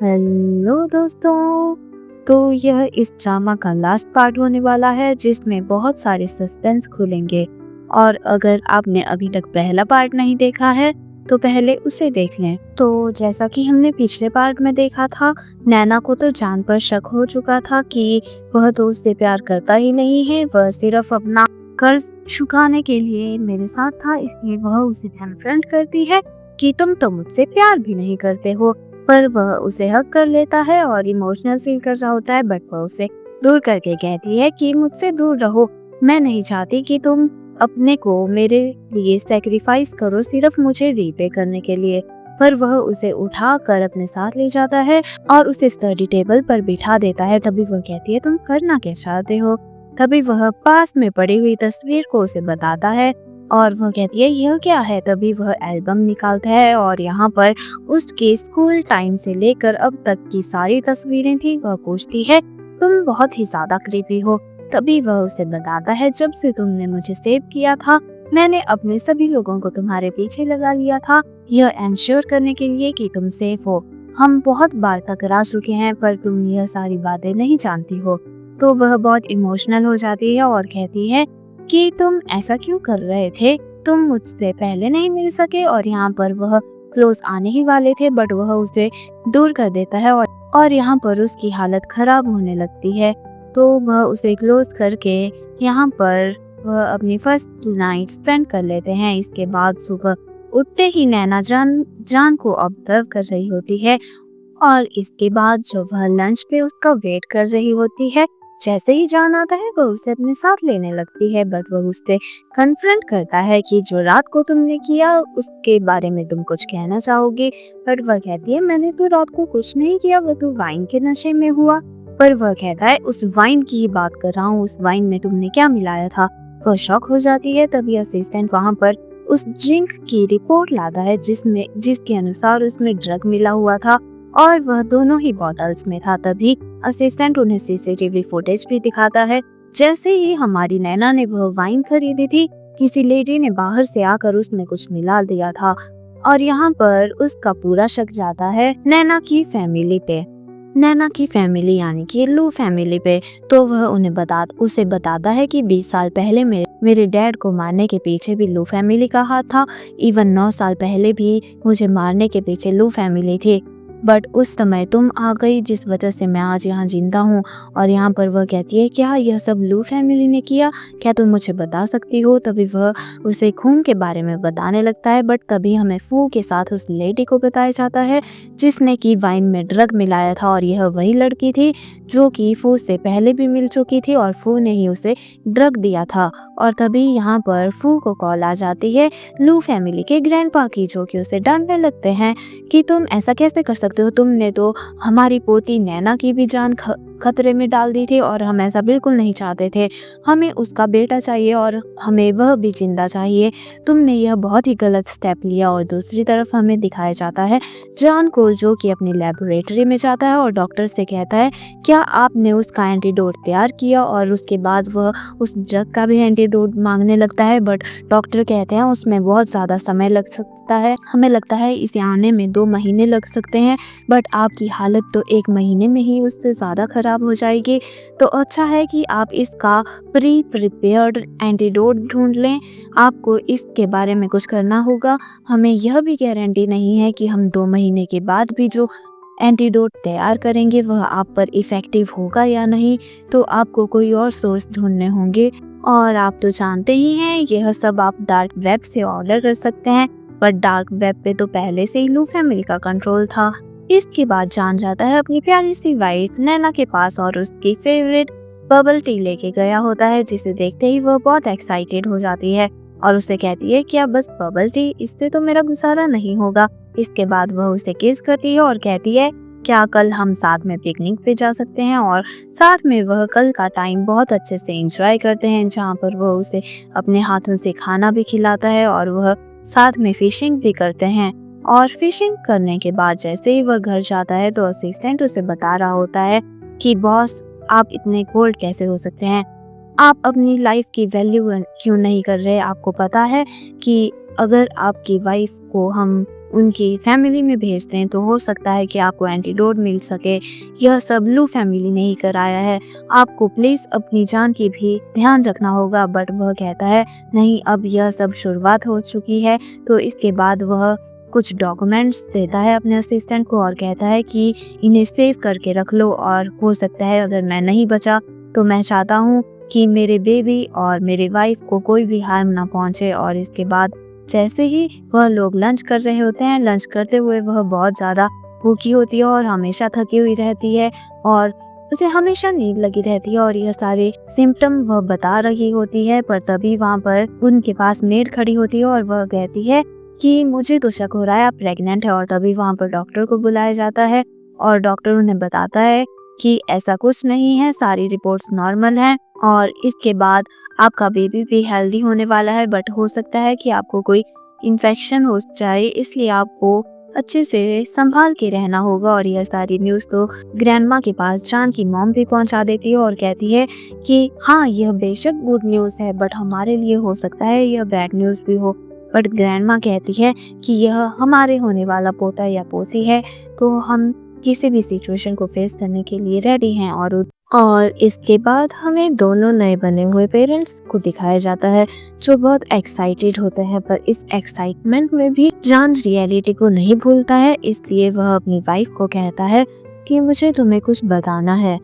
Hello दोस्तों। तो यह इस ड्रामा का लास्ट पार्ट होने वाला है जिसमें बहुत सारे सस्पेंस खुलेंगे। और अगर आपने अभी तक पहला पार्ट नहीं देखा है तो पहले उसे देख लें। तो जैसा कि हमने पिछले पार्ट में देखा था, नैना को तो जान पर शक हो चुका था कि वह तो उससे प्यार करता ही नहीं है, वह सिर्फ अपना कर्ज चुकाने के लिए मेरे साथ था। इसलिए वह उसे कन्फ्रंट करती है कि तुम तो मुझसे प्यार भी नहीं करते हो। पर वह उसे हक कर लेता है और इमोशनल फील कर रहा होता है, बट वह उसे दूर करके कहती है कि मुझसे दूर रहो, मैं नहीं चाहती कि तुम अपने को मेरे लिए सैक्रिफाइस करो सिर्फ मुझे रीपे करने के लिए। पर वह उसे उठा कर अपने साथ ले जाता है और उसे स्टडी टेबल पर बिठा देता है। तभी वह कहती है तुम करना क्या चाहते हो। तभी वह पास में पड़ी हुई तस्वीर को उसे बताता है और वह कहती है यह क्या है। तभी वह एल्बम निकालता है और यहाँ पर उसके स्कूल टाइम से लेकर अब तक की सारी तस्वीरें थी। वह पूछती है तुम बहुत ही ज्यादा क्रीपी हो। तभी वह उसे बताता है जब से तुमने मुझे सेव किया था मैंने अपने सभी लोगों को तुम्हारे पीछे लगा लिया था, यह एंश्योर करने के लिए कि तुम सेफ हो। हम बहुत बार टकरा चुके हैं पर तुम यह सारी बातें नहीं जानती हो। तो वह बहुत इमोशनल हो जाती है और कहती है कि तुम ऐसा क्यों कर रहे थे, तुम मुझसे पहले नहीं मिल सके। और यहाँ पर वह क्लोज आने ही वाले थे बट वह उसे दूर कर देता है और यहाँ पर उसकी हालत खराब होने लगती है। तो वह उसे क्लोज करके यहाँ पर वह अपनी फर्स्ट नाइट स्पेंड कर लेते हैं। इसके बाद सुबह उठते ही नैना जान को ऑब्जर्व कर रही होती है और इसके बाद जो वह लंच पे उसका वेट कर रही होती है, जैसे ही जान आता है वह उसे अपने साथ लेने लगती है। बट वह उससे कन्फ्रंट करता है कि जो रात को तुमने किया उसके बारे में तुम कुछ कहना चाहोगे। बट वह कहती है मैंने तो रात को कुछ नहीं किया, वह तो वाइन के नशे में हुआ। पर वह कहता है उस वाइन की ही बात कर रहा हूँ, उस वाइन में तुमने क्या मिलाया था। वह शॉक हो जाती है। तभी असिस्टेंट वहाँ पर उस ड्रिंक की रिपोर्ट लाता है जिसके अनुसार उसमें ड्रग मिला हुआ था और वह दोनों ही बॉटल्स में था। तभी असिस्टेंट उन्हें सीसीटीवी फुटेज भी दिखाता है। जैसे ही हमारी नैना ने वह वाइन खरीदी थी, किसी लेडी ने बाहर से आकर उसमें कुछ मिला दिया था और यहाँ पर उसका पूरा शक जाता है नैना की फैमिली पे, नैना की फैमिली यानी कि लू फैमिली पे। तो वह उसे बताता है कि 20 साल पहले मेरे डैड को मारने के पीछे भी लू फैमिली का हाथ था। इवन 9 साल पहले भी मुझे मारने के पीछे लू फैमिली थी, बट उस समय तुम आ गई जिस वजह से मैं आज यहाँ जिंदा हूँ। और यहाँ पर वह कहती है क्या यह सब लू फैमिली ने किया, क्या तुम मुझे बता सकती हो। तभी वह उसे खून के बारे में बताने लगता है बट तभी हमें फू के साथ उस लेडी को बताया जाता है जिसने की वाइन में ड्रग मिलाया था। और यह वही लड़की थी जो कि फू से पहले भी मिल चुकी थी और फू ने ही उसे ड्रग दिया था। और तभी यहाँ पर फू को कॉल आ जाती है लू फैमिली के ग्रैंडपा की, जो कि उसे डांटने लगते हैं कि तुम ऐसा कैसे कर सकते हो, तुमने तो हमारी पोती नैना की भी जान खतरे में डाल दी थी और हम ऐसा बिल्कुल नहीं चाहते थे। हमें उसका बेटा चाहिए और हमें वह भी जिंदा चाहिए। तुमने यह बहुत ही गलत स्टेप लिया। और दूसरी तरफ हमें दिखाया जाता है जान को जो कि अपनी लेबोरेटरी में जाता है और डॉक्टर से कहता है क्या आपने उसका एंटीडोट तैयार किया। और उसके बाद वह उस ड्रग का भी एंटीडोट मांगने लगता है बट डॉक्टर कहते हैं उसमें बहुत ज़्यादा समय लग सकता है, हमें लगता है इसे आने में 2 महीने लग सकते हैं। बट आपकी हालत तो 1 महीने में ही उससे ज़्यादा ख़राब हो जाएगी, तो अच्छा है कि आप इसका प्रिपेयर्ड एंटीडोट ढूंढ लें। आपको इसके बारे में कुछ करना होगा। हमें यह भी गारंटी नहीं है कि हम 2 महीने के बाद भी जो एंटीडोट तैयार करेंगे वह आप पर इफ़ेक्टिव होगा या नहीं, तो आपको कोई और सोर्स ढूंढने होंगे। और आप तो जानते ही हैं यह सब आप डार्क वेब से ऑर्डर कर सकते हैं, पर डार्क वेब पे तो पहले से ही लू फैमिली का कंट्रोल था। इसके बाद जान जाता है अपनी प्यारी सी वाइफ नैना के पास और उसकी फेवरेट बबल टी लेके गया होता है, जिसे देखते ही वह बहुत एक्साइटेड हो जाती है और उसे कहती है क्या बस बबल टी, इससे तो मेरा गुजारा नहीं होगा। इसके बाद वह उसे किस करती है और कहती है क्या कल हम साथ में पिकनिक पे जा सकते हैं। और साथ में वह कल का टाइम बहुत अच्छे से एंजॉय करते हैं, जहाँ पर वह उसे अपने हाथों से खाना भी खिलाता है और वह साथ में फिशिंग भी करते हैं। और फिशिंग करने के बाद जैसे ही वह घर जाता है तो असिस्टेंट उसे बता रहा होता है कि बॉस आप इतने कोल्ड कैसे हो सकते हैं, आप अपनी लाइफ की वैल्यू क्यों नहीं कर रहे। आपको पता है कि अगर आपकी वाइफ को हम उनकी फैमिली में भेज दें तो हो सकता है कि आपको एंटीडोट मिल सके। यह सब लू फैमिली ने ही कराया है, आपको प्लीज़ अपनी जान की भी ध्यान रखना होगा। बट वह कहता है नहीं, अब यह सब शुरुआत हो चुकी है। तो इसके बाद वह कुछ डॉक्यूमेंट्स देता है अपने असिस्टेंट को और कहता है कि इन्हें सेव करके रख लो, और हो सकता है अगर मैं नहीं बचा तो मैं चाहता हूँ कि मेरे बेबी और मेरे वाइफ को कोई भी हार्म ना पहुँचे। और इसके बाद जैसे ही वह लोग लंच कर रहे होते हैं, लंच करते हुए वह बहुत ज़्यादा भूखी होती है और हमेशा थकी हुई रहती है और उसे हमेशा नींद लगी रहती है और यह सारे सिम्टम वह बता रही होती है। पर तभी वहाँ पर उनके पास मेड खड़ी होती है और वह कहती है कि मुझे तो शक हो रहा है आप प्रेग्नेंट है। और तभी वहाँ पर डॉक्टर को बुलाया जाता है और डॉक्टर उन्हें बताता है कि ऐसा कुछ नहीं है, सारी रिपोर्ट्स नॉर्मल हैं और इसके बाद आपका बेबी भी हेल्दी होने वाला है। बट हो सकता है कि आपको कोई इन्फेक्शन हो जाए, इसलिए आपको अच्छे से संभाल के रहना होगा। और यह सारी न्यूज़ तो ग्रैंडमा के पास जान की मॉम भी पहुंचा देती है और कहती है कि हाँ, यह बेशक गुड न्यूज़ है, बट हमारे लिए हो सकता है यह बैड न्यूज़ भी हो। बट ग्रैंडमा कहती है कि यह हमारे होने वाला पोता या पोती है, तो हम किसी भी सिचुएशन को फेस करने के लिए रेडी हैं। और इसके बाद हमें दोनों नए बने हुए पेरेंट्स को दिखाया जाता है जो बहुत एक्साइटेड होते हैं। पर इस एक्साइटमेंट में भी जान रियलिटी को नहीं भूलता है, इसलिए वह अपनी वाइफ को कहता है कि मुझे तुम्हें कुछ बताना है।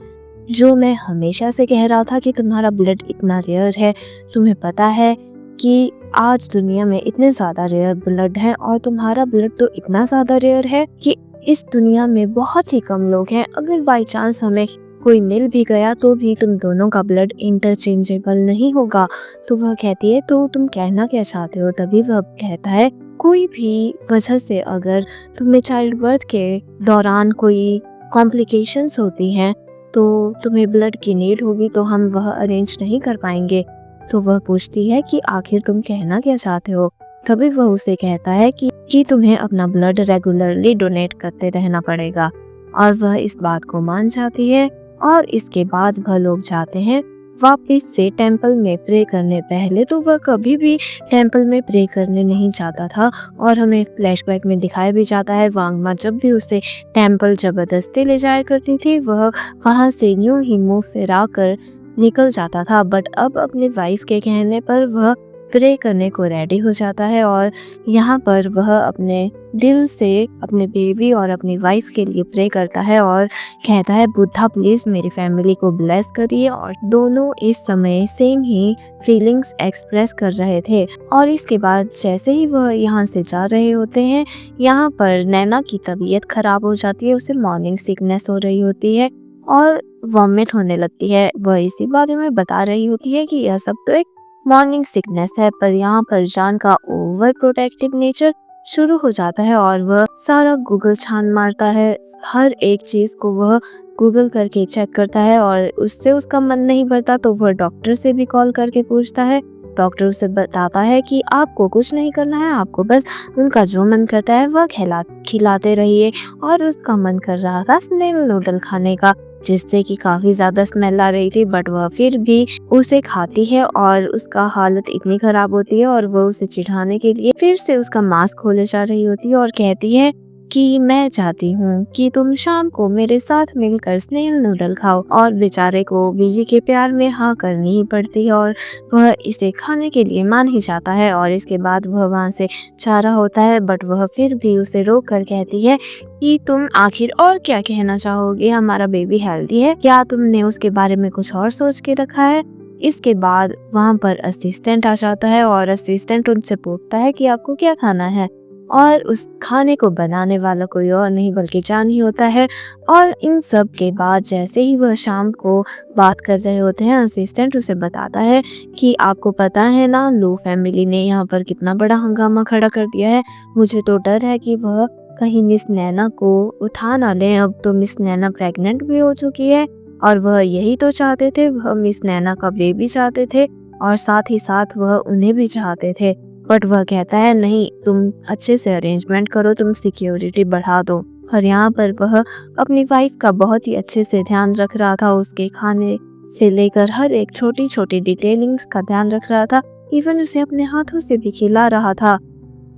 जो मैं हमेशा से कह रहा था कि तुम्हारा ब्लड इतना रेयर है, तुम्हें पता है कि आज दुनिया में इतने ज़्यादा रेयर ब्लड हैं और तुम्हारा ब्लड तो इतना ज़्यादा रेयर है कि इस दुनिया में बहुत ही कम लोग हैं, अगर बाई चांस हमें कोई मिल भी गया तो भी तुम दोनों का ब्लड इंटरचेंजेबल नहीं होगा। तो वह कहती है तो तुम कहना क्या चाहते हो? तभी वह कहता है कोई भी वजह से अगर तुम्हें चाइल्ड बर्थ के दौरान कोई कॉम्प्लिकेशंस होती हैं तो तुम्हें ब्लड की नीड होगी, तो हम वह अरेंज नहीं कर पाएंगे। तो वह पूछती है कि आखिर तुम कहना क्या चाहते हो? तभी वह उसे कहता है कि तुम्हें अपना ब्लड रेगुलरली डोनेट करते रहना पड़ेगा। और वह इस बात को मान जाती है और इसके बाद वह लोग जाते हैं वापस से टेंपल में प्रे करने। पहले तो वह कभी भी टेंपल में प्रे करने नहीं जाता था और हमें फ्लैशबैक में दिखाया भी जाता है वांगमा जब भी उसे टेंपल जबरदस्ती ले जाया करती थी वह वहाँ से यूं ही मुंह फिरा कर निकल जाता था। बट अब अपने वाइफ के कहने पर वह प्रे करने को रेडी हो जाता है और यहाँ पर वह अपने दिल से अपने बेबी और अपनी वाइफ के लिए प्रे करता है और कहता है बुद्धा प्लीज मेरी फैमिली को ब्लेस करिए। और दोनों इस समय सेम ही फीलिंग्स एक्सप्रेस कर रहे थे। और इसके बाद जैसे ही वह यहाँ से जा रहे होते हैं, यहाँ पर नैना की तबीयत खराब हो जाती है, उसे मॉर्निंग सिकनेस हो रही होती है और वॉमिट होने लगती है। वह इसी बारे में बता रही होती है कि यह सब तो एक मॉर्निंग सिकनेस है। पर यहाँ पर जान का ओवर प्रोटेक्टिव नेचर शुरू हो जाता है और वह सारा गूगल छान मारता है, हर एक चीज को वह गूगल करके चेक करता है और उससे उसका मन नहीं भरता तो वह डॉक्टर से भी कॉल करके पूछता है। डॉक्टर उसे बताता है कि आपको कुछ नहीं करना है, आपको बस उनका जो मन करता है वह खिलाते रहिए। और उसका मन कर रहा था स्नेल नूडल खाने का, जिससे कि काफी ज्यादा स्मेल आ रही थी, बट वह फिर भी उसे खाती है और उसका हालत इतनी खराब होती है और वह उसे चिढ़ाने के लिए फिर से उसका मास्क खोले जा रही होती है और कहती है कि मैं चाहती हूँ कि तुम शाम को मेरे साथ मिलकर स्नेल नूडल खाओ। और बेचारे को बीवी के प्यार में हाँ करनी ही पड़ती है और वह इसे खाने के लिए मान ही जाता है। और इसके बाद वह वहाँ से जा रहा होता है, बट वह फिर भी उसे रोक कर कहती है कि तुम आखिर और क्या कहना चाहोगे? हमारा बेबी हेल्दी है, क्या तुमने उसके बारे में कुछ और सोच के रखा है? इसके बाद वहाँ पर असिस्टेंट आ जाता है और असिस्टेंट उनसे पूछता है कि आपको क्या खाना है, और उस खाने को बनाने वाला कोई और नहीं बल्कि जान ही होता है। और इन सब के बाद जैसे ही वह शाम को बात कर रहे होते हैं, असिस्टेंट उसे बताता है कि आपको पता है ना, लो फैमिली ने यहाँ पर कितना बड़ा हंगामा खड़ा कर दिया है। मुझे तो डर है कि वह कहीं मिस नैना को उठा ना लें। अब तो मिस नैना प्रेग्नेंट भी हो चुकी है और वह यही तो चाहते थे, वह मिस नैना का बेबी चाहते थे और साथ ही साथ वह उन्हें भी चाहते थे। बट वह कहता है नहीं, तुम अच्छे से अरेंजमेंट करो, तुम सिक्योरिटी बढ़ा दो। और यहाँ पर वह अपनी वाइफ का बहुत ही अच्छे से ध्यान रख रहा था, उसके खाने से लेकर हर एक छोटी छोटी डिटेलिंग्स का ध्यान रख रहा था, इवन उसे अपने हाथों से भी खिला रहा था।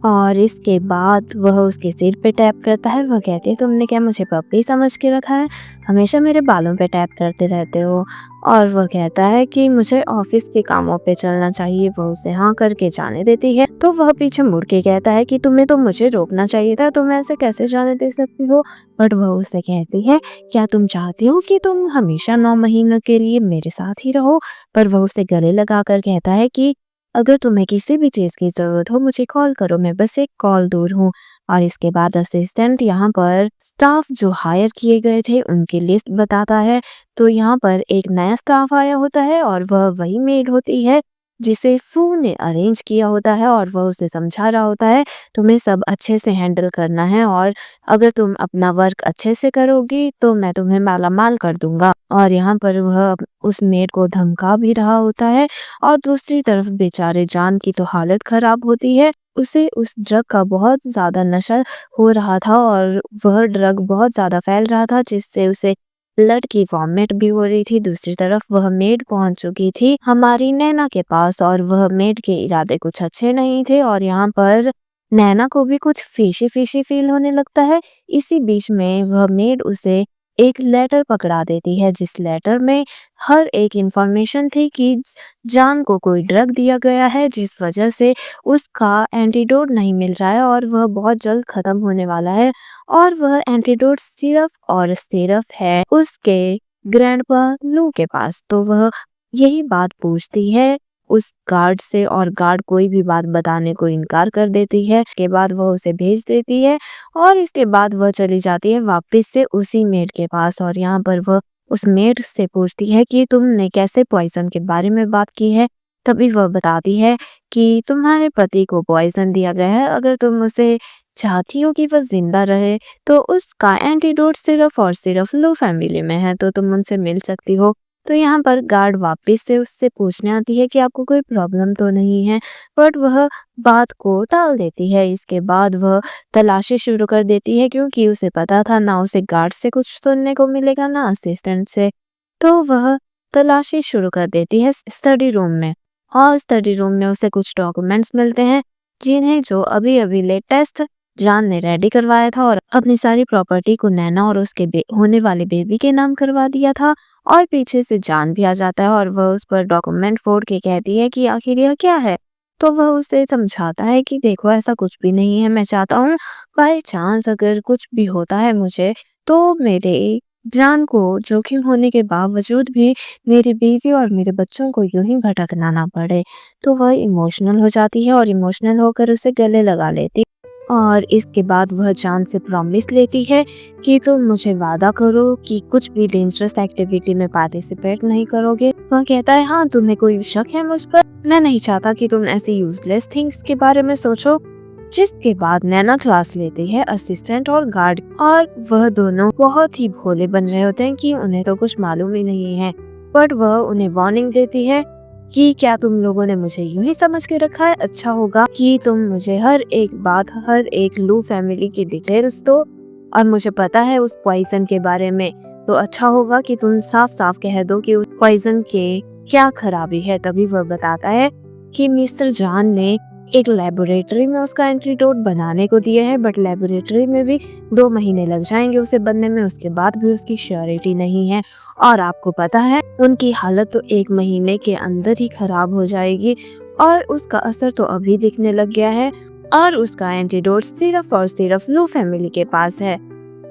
और इसके बाद वह उसके सिर पे टैप करता है। वह कहती है, तुमने क्या मुझे पपी समझ के रखा है? हमेशा मेरे बालों पे टैप करते रहते हो। और वह कहता है कि मुझे ऑफिस के कामों पे चलना चाहिए। वह उसे हाँ करके जाने देती है। तो वह पीछे मुड़ के कहता है कि तुम्हें तो मुझे रोकना चाहिए था, तुम ऐसे कैसे जाने दे सकती हो? बट वह उसे कहती है, क्या तुम चाहती हो कि तुम हमेशा 9 महीनों के लिए मेरे साथ ही रहो? पर वह उसे गले लगाकर कहता है कि अगर तुम्हें किसी भी चीज़ की ज़रूरत हो मुझे कॉल करो, मैं बस एक कॉल दूर हूँ। और इसके बाद असिस्टेंट यहाँ पर स्टाफ जो हायर किए गए थे उनकी लिस्ट बताता है। तो यहाँ पर एक नया स्टाफ आया होता है और वह वही मेड होती है जिसे फू ने अरेंज किया होता है। और वह उसे समझा रहा होता है, तुम्हें सब अच्छे से हैंडल करना है और अगर तुम अपना वर्क अच्छे से करोगी तो मैं तुम्हें मालामाल कर दूंगा। और यहाँ पर वह उस मेड को धमका भी रहा होता है। और दूसरी तरफ बेचारे जान की तो हालत खराब होती है। उसे उस ड्रग का बहुत ज़्यादा नशा हो रहा था और वह ड्रग बहुत ज़्यादा फैल रहा था जिससे उसे ब्लड की वॉमिट भी हो रही थी। दूसरी तरफ वह मेड पहुंच चुकी थी हमारी नैना के पास और वह मेड के इरादे कुछ अच्छे नहीं थे और यहाँ पर नैना को भी कुछ फिशी फिशी फील होने लगता है। इसी बीच में वह मेड उसे एक लेटर पकड़ा देती है जिस लेटर में हर एक इंफॉर्मेशन थी कि जान को कोई ड्रग दिया गया है जिस वजह से उसका एंटीडोट नहीं मिल रहा है और वह बहुत जल्द खत्म होने वाला है। और वह एंटीडोट सिर्फ और सिर्फ है उसके ग्रैंडपा लू के पास। तो वह यही बात पूछती है उस गार्ड से और गार्ड कोई भी बात बताने को इनकार कर देती है। के बाद वह उसे भेज देती है और इसके बाद वह चली जाती है वापस से उसी मेड के पास। और यहाँ पर वह उस मेड से पूछती है कि तुमने कैसे पॉइजन के बारे में बात की है? तभी वह बताती है कि तुम्हारे पति को पॉइजन दिया गया है, अगर तुम उसे चाहती हो कि वह जिंदा रहे तो उसका एंटीडोट सिर्फ और सिर्फ लो फैमिली में है, तो तुम उनसे मिल सकती हो। तो यहाँ पर गार्ड वापस से उससे पूछने आती है कि आपको कोई प्रॉब्लम तो नहीं है, बट वह बात को टाल देती है। इसके बाद वह तलाशी शुरू कर देती है क्योंकि उसे पता था ना उसे गार्ड से कुछ सुनने को मिलेगा ना असिस्टेंट से। तो वह तलाशी शुरू कर देती है स्टडी रूम में और स्टडी रूम में उसे कुछ डॉक्यूमेंट्स मिलते हैं जिन्हें जो अभी अभी लेटेस्ट जान ने रेडी करवाया था और अपनी सारी प्रॉपर्टी को नैना और उसके होने वाले बेबी के नाम करवा दिया था। और पीछे से जान भी आ जाता है और वह उस पर डॉक्यूमेंट फोड़ के कहती है कि आखिर यह क्या है। तो वह उसे समझाता है कि देखो ऐसा कुछ भी नहीं है, मैं चाहता हूँ बाय चांस अगर कुछ भी होता है मुझे तो मेरे जान को जोखिम होने के बावजूद भी मेरी बीवी और मेरे बच्चों को यूं ही भटकना ना पड़े। तो वह इमोशनल हो जाती है और इमोशनल होकर उसे गले लगा लेती और इसके बाद वह जान से प्रॉमिस लेती है कि तुम मुझे वादा करो कि कुछ भी डेंजरस एक्टिविटी में पार्टिसिपेट नहीं करोगे। वह कहता है, हाँ तुम्हें कोई शक है मुझ पर? मैं नहीं चाहता कि तुम ऐसी यूजलेस थिंग्स के बारे में सोचो। जिसके बाद नैना क्लास लेती है असिस्टेंट और गार्ड और वह दोनों बहुत ही भोले बन रहे होते हैं कि उन्हें तो कुछ मालूम ही नहीं है। बट वह उन्हें वार्निंग देती है कि क्या तुम लोगों ने मुझे यूं ही समझ के रखा है? अच्छा होगा कि तुम मुझे हर एक बात, हर एक लू फैमिली की डिटेल्स दो और मुझे पता है उस पॉइजन के बारे में, तो अच्छा होगा कि तुम साफ साफ कह दो कि उस पॉइजन के क्या खराबी है। तभी वह बताता है कि मिस्टर जान ने एक लेबोरेटरी में उसका एंटीडोट बनाने को दिया है, बट लेबोरेटरी में भी 2 महीने लग जाएंगे उसे बनने में, उसके बाद भी उसकी श्योरिटी नहीं है। और आपको पता है उनकी हालत तो 1 महीने के अंदर ही खराब हो जाएगी और उसका असर तो अभी दिखने लग गया है और उसका एंटीडोट सिर्फ और सिर्फ लू फैमिली के पास है।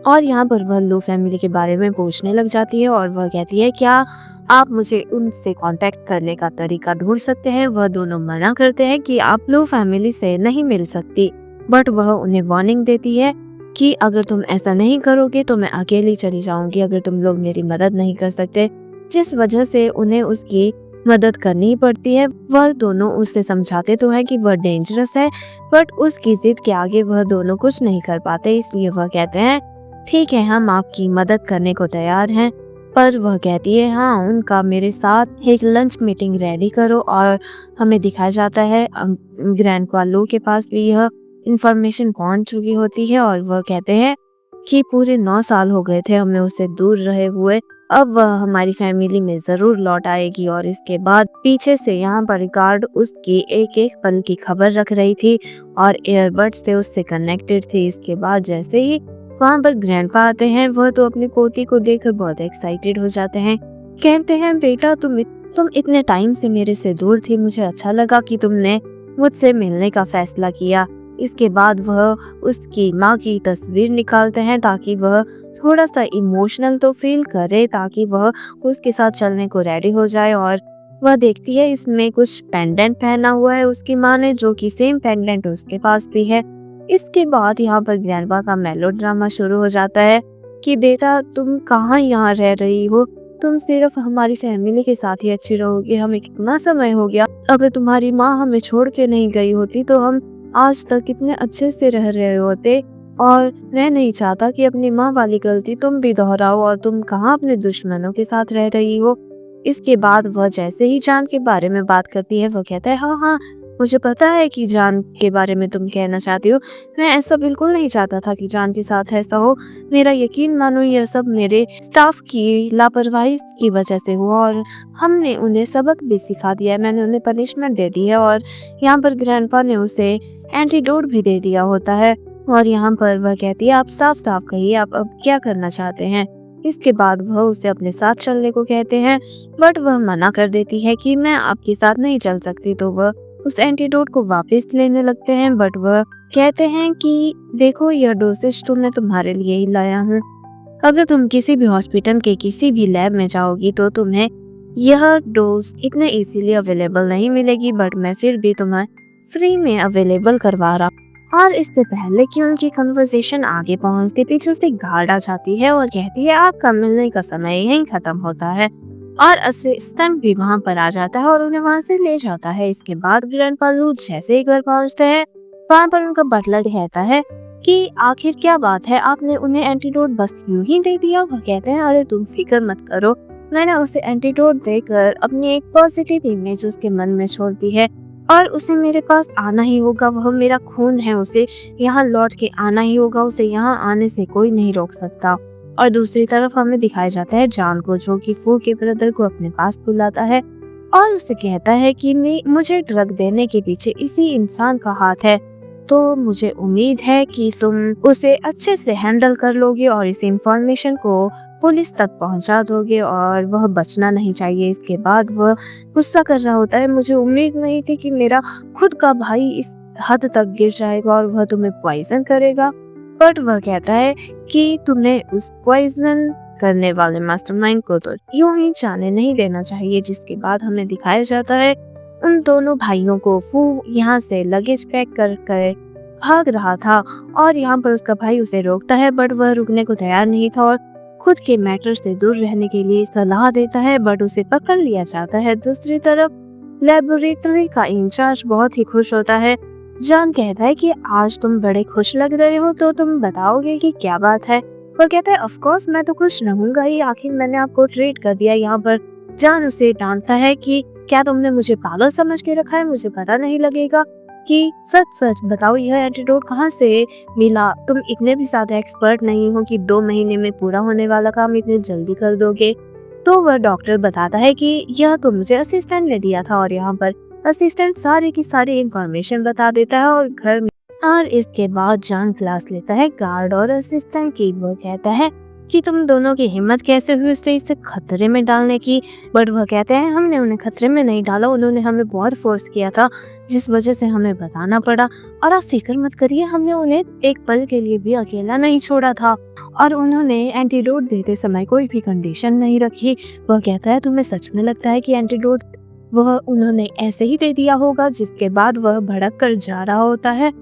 और यहाँ पर वह लू फैमिली के बारे में पूछने लग जाती है और वह कहती है, क्या आप मुझे उनसे कांटेक्ट करने का तरीका ढूंढ सकते हैं? वह दोनों मना करते हैं कि आप लू फैमिली से नहीं मिल सकती, बट वह उन्हें वार्निंग देती है कि अगर तुम ऐसा नहीं करोगे तो मैं अकेली चली जाऊंगी अगर तुम लोग मेरी मदद नहीं कर सकते, जिस वजह से उन्हें उसकी मदद करनी पड़ती है। वह दोनों उससे समझाते तो है कि वह डेंजरस है, बट उसकी जिद के आगे वह दोनों कुछ नहीं कर पाते, इसलिए वह कहते हैं ठीक है हम आपकी मदद करने को तैयार हैं। पर वह कहती है, हाँ उनका मेरे साथ एक लंच मीटिंग रेडी करो। और हमें दिखाया जाता है ग्रैंडपा लू के पास भी यह इंफॉर्मेशन पहुंच चुकी होती है और वह कहते हैं कि पूरे 9 साल हो गए थे हमें उससे दूर रहे हुए अब वह हमारी फैमिली में ज़रूर लौट आएगी। और इसके बाद पीछे से यहाँ पर गार्ड उसकी एक एक पल की खबर रख रही थी और ईयरबड से उससे कनेक्टेड थी। इसके बाद जैसे ही वहाँ पर ग्रैंडपा आते हैं, वह तो अपनी पोती को देखकर बहुत एक्साइटेड हो जाते हैं। कहते हैं, बेटा तुम इतने टाइम से मेरे से दूर थी, मुझे अच्छा लगा कि तुमने मुझसे मिलने का फैसला किया। इसके बाद वह उसकी माँ की तस्वीर निकालते हैं ताकि वह थोड़ा सा इमोशनल तो फील करे, ताकि वह उसके साथ चलने को रेडी हो जाए। और वह देखती है इसमें कुछ पेंडेंट पहना हुआ है उसकी माँ ने, जो कि सेम पेंडेंट उसके पास भी है। इसके बाद यहाँ पर ग्रैंडपा का मेलोड्रामा शुरू हो जाता है कि बेटा तुम कहाँ यहाँ रह रही हो, तुम सिर्फ हमारी फैमिली के साथ ही अच्छी रहोगी। हमें कितना समय हो गया, अगर तुम्हारी माँ हमें छोड़ के नहीं गई होती तो हम आज तक कितने अच्छे से रह रहे होते। और मैं नहीं चाहता कि अपनी माँ वाली गलती तुम भी दोहराओ, और तुम कहाँ अपने दुश्मनों के साथ रह रही हो। इसके बाद वह जैसे ही जान के बारे में बात करती है, वह कहता है, हाँ हाँ मुझे पता है कि जान के बारे में तुम कहना चाहती हो। मैं ऐसा बिल्कुल नहीं चाहता था कि जान के साथ ऐसा हो। मेरा यकीन मानो, यह सब मेरे स्टाफ की लापरवाही की वजह से हुआ और हमने उन्हें सबक भी सिखा दिया है। मैंने उन्हें पनिशमेंट दे दी है और यहाँ पर ग्रैंडपा ने उसे एंटीडोट भी दे दिया होता है। और यहाँ पर वह कहती है, आप साफ साफ कहिए आप अब क्या करना चाहते हैं। इसके बाद वह उसे अपने साथ चलने को कहते हैं, बट वह मना कर देती है कि मैं आपके साथ नहीं चल सकती। तो वह उस एंटीडोट को वापस लेने लगते हैं, बट वह कहते हैं कि देखो यह डोसेज तो मैं तुम्हारे लिए ही लाया हूँ। अगर तुम किसी भी हॉस्पिटल के किसी भी लैब में जाओगी तो तुम्हें यह डोज इतने इजीली अवेलेबल नहीं मिलेगी, बट मैं फिर भी तुम्हें फ्री में अवेलेबल करवा रहा। और इससे पहले कि उनकी कन्वर्सेशन आगे पहुंचती, पीछे से गार्ड आ जाती है और कहती है, आपका मिलने का समय यहीं खत्म होता है। और असिस्टेंट भी वहां पर आ जाता है और उन्हें वहां से ले जाता है। इसके बाद ग्रैंडपा लू जैसे ही घर पहुंचते हैं, वहां पर उनका बटलर कहता है कि आखिर क्या बात है, आपने उन्हें एंटीडोट बस यूं ही दे दिया। वह कहते हैं, अरे तुम फिक्र मत करो, मैंने उसे एंटीडोट देकर अपनी एक पॉजिटिव इमेज उसके मन में छोड़ दी है और उसे मेरे पास आना ही होगा। वह मेरा खून है, उसे यहाँ लौट के आना ही होगा, उसे यहाँ आने से कोई नहीं रोक सकता। और दूसरी तरफ हमें दिखाया जाता है जान को, जो कि फू के ब्रदर को अपने पास बुलाता है और उसे कहता है कि मुझे ड्रग देने के पीछे इसी इंसान का हाथ है, तो मुझे उम्मीद है कि तुम उसे अच्छे से हैंडल कर लोगे और इस इंफॉर्मेशन को पुलिस तक पहुंचा दोगे और वह बचना नहीं चाहिए। इसके बाद वह गुस्सा कर रहा होता है, मुझे उम्मीद नहीं थी कि मेरा खुद का भाई इस हद तक गिर जाएगा और वह तुम्हें पॉइजन करेगा। बट वह कहता है कि तुमने उस पॉइजन करने वाले मास्टरमाइंड को तो यूं ही जाने नहीं देना चाहिए। जिसके बाद हमें दिखाया जाता है उन दोनों भाइयों को फू यहाँ से लगेज पैक कर भाग रहा था और यहाँ पर उसका भाई उसे रोकता है, बट वह रुकने को तैयार नहीं था और खुद के मैटर से दूर रहने के लिए सलाह देता है, बट उसे पकड़ लिया जाता है। दूसरी तरफ लेबोरेटरी का इंचार्ज बहुत ही खुश होता है। जॉन कहता है कि आज तुम बड़े खुश लग रहे हो, तो तुम बताओगे कि क्या बात है। वो कहता है, ऑफ कोर्स मैं तो खुश रहूंगा ही, आखिर मैंने आपको ट्रीट कर दिया। यहाँ पर जॉन उसे डांटता है कि क्या तुमने मुझे पागल समझ के रखा है, मुझे पता नहीं लगेगा कि सच सच बताओ यह एंटीडोट कहाँ से मिला। तुम इतने भी ज्यादा एक्सपर्ट नहीं हो कि 2 महीने में पूरा होने वाला काम इतने जल्दी कर दोगे। तो वह डॉक्टर बताता है कि यह तो मुझे असिस्टेंट ने दिया था और यहाँ पर असिस्टेंट सारी की सारी इंफॉर्मेशन बता देता है और घर में। और इसके बाद जॉन क्लास लेता है गार्ड और असिस्टेंट की। वो कहता है कि तुम दोनों की हिम्मत कैसे हुई उससे इसे खतरे में डालने की। बट वह कहते हैं, हमने उन्हें खतरे में नहीं डाला, उन्होंने हमें बहुत फोर्स किया था जिस वजह से हमें बताना पड़ा। और आप फिक्र मत करिए, हमने उन्हें एक पल के लिए भी अकेला नहीं छोड़ा था और उन्होंने एंटीडोट देते समय कोई भी कंडीशन नहीं रखी। वह कहता है, तुम्हें सच में लगता है कि एंटीडोट वह उन्होंने ऐसे ही दे दिया होगा। जिसके बाद वह भड़क कर जा रहा होता है।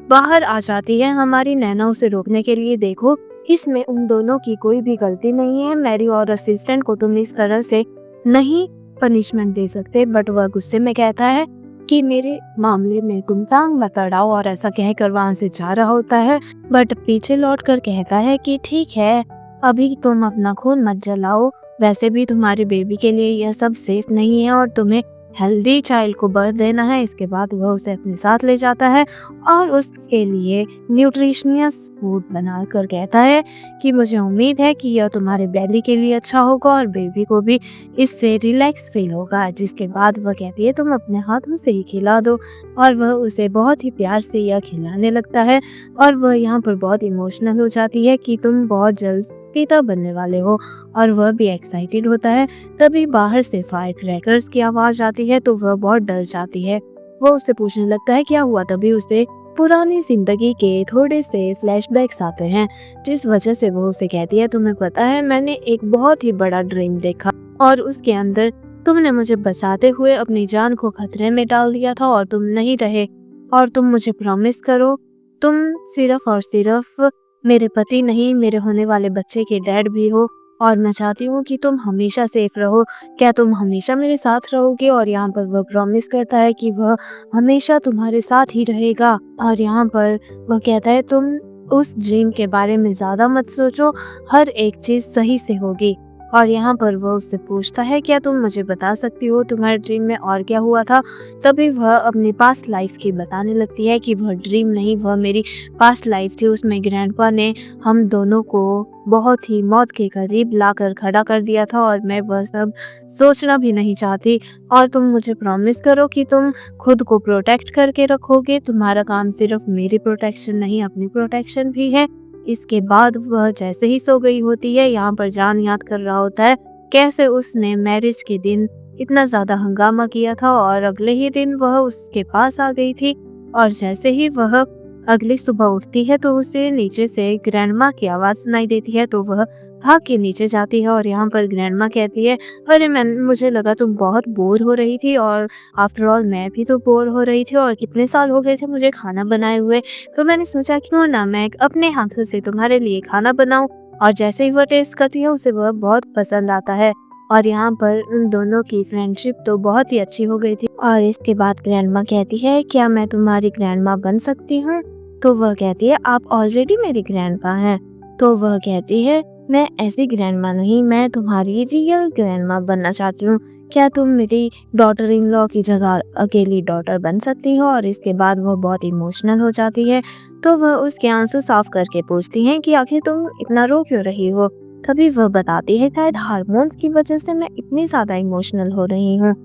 बाहर आ जाती है हमारी नैना उसे रोकने के लिए। देखो इसमें उन दोनों की कोई भी गलती नहीं है, मैरी और असिस्टेंट को तुम इस तरह से नहीं पनिशमेंट दे सकते। बट वह गुस्से में कहता है कि मेरे मामले में तुम टांग मत अड़ाओ और ऐसा कहकर वहां से जा रहा होता है। बट पीछे लौट कर कहता है कि ठीक है, अभी तुम अपना खून मत जलाओ, वैसे भी तुम्हारे बेबी के लिए यह सब सेफ नहीं है और तुम्हें हेल्दी चाइल्ड को बर्थ देना है। इसके बाद वह उसे अपने साथ ले जाता है और उसके लिए न्यूट्रिशियस फूड बनाकर कहता है कि मुझे उम्मीद है कि यह तुम्हारे बेबी के लिए अच्छा होगा और बेबी को भी इससे रिलैक्स फील होगा। जिसके बाद वह कहती है तुम अपने हाथों से ही खिला दो, और वह उसे बहुत ही प्यार से यह खिलाने लगता है। और वह यहाँ पर बहुत इमोशनल हो जाती है कि तुम बहुत जल्द पिता बनने वाले हो, और वह भी एक्साइटेड होता है। तभी बाहर से फायर क्रैकर्स की आवाज आती है तो वह बहुत डर जाती है। वो उससे पूछने लगता है क्या हुआ। तभी उसे पुरानी जिंदगी के थोड़े से फ्लैशबैक्स आते हैं, जिस वजह से वो उसे कहती है तुम्हें पता है मैंने एक बहुत ही बड़ा ड्रीम देखा और उसके अंदर तुमने मुझे बचाते हुए अपनी जान को खतरे में डाल दिया था और तुम नहीं रहे। और तुम मुझे प्रॉमिस करो तुम सिर्फ और सिर्फ मेरे पति नहीं, मेरे होने वाले बच्चे के डैड भी हो, और मैं चाहती हूँ कि तुम हमेशा सेफ रहो। क्या तुम हमेशा मेरे साथ रहोगे। और यहाँ पर वह प्रॉमिस करता है कि वह हमेशा तुम्हारे साथ ही रहेगा। और यहाँ पर वह कहता है तुम उस ड्रीम के बारे में ज़्यादा मत सोचो, हर एक चीज़ सही से होगी। और यहाँ पर वह उससे पूछता है क्या तुम मुझे बता सकती हो तुम्हारे ड्रीम में और क्या हुआ था। तभी वह अपनी पास्ट लाइफ की बताने लगती है कि वह ड्रीम नहीं, वह मेरी पास्ट लाइफ थी। उसमें ग्रैंडपा ने हम दोनों को बहुत ही मौत के करीब लाकर खड़ा कर दिया था और मैं वह सब सोचना भी नहीं चाहती। और तुम मुझे प्रॉमिस करो कि तुम खुद को प्रोटेक्ट करके रखोगे। तुम्हारा काम सिर्फ मेरी प्रोटेक्शन नहीं, अपनी प्रोटेक्शन भी है। इसके बाद वह जैसे ही सो गई होती है, यहाँ पर जान याद कर रहा होता है कैसे उसने मैरिज के दिन इतना ज़्यादा हंगामा किया था, और अगले ही दिन वह उसके पास आ गई थी। और जैसे ही वह अगली सुबह उठती है तो उसे नीचे से ग्रैंडमा की आवाज़ सुनाई देती है, तो वह भाग के नीचे जाती है। और यहाँ पर ग्रैंडमा कहती है अरे मुझे लगा तुम बहुत बोर हो रही थी, और आफ्टर ऑल मैं भी तो बोर हो रही थी और कितने साल हो गए थे मुझे खाना बनाए हुए, तो मैंने सोचा क्यों ना मैं अपने हाथों से तुम्हारे लिए खाना बनाऊं। और जैसे ही वह टेस्ट करती है उसे वह बहुत पसंद आता है। और यहाँ पर उन दोनों की फ्रेंडशिप तो बहुत ही अच्छी हो गई थी। और इसके बाद ग्रैंडमा कहती है क्या मैं तुम्हारी ग्रैंडमा बन सकती हूँ। तो वह कहती है आप ऑलरेडी मेरी ग्रैंडपा हैं। तो वह कहती है मैं ऐसी ग्रैंडमा नहीं, मैं तुम्हारी रियल ग्रैंडमा बनना चाहती हूँ। क्या तुम मेरी डॉटर इन लॉ की जगह अकेली डॉटर बन सकती हो। और इसके बाद वह बहुत इमोशनल हो जाती है, तो वह उसके आंसू साफ करके पूछती हैं कि आखिर तुम इतना रो क्यों रही हो। तभी वह बताती है शायद हार्मोन्स की वजह से मैं इतनी ज़्यादा इमोशनल हो रही हूँ।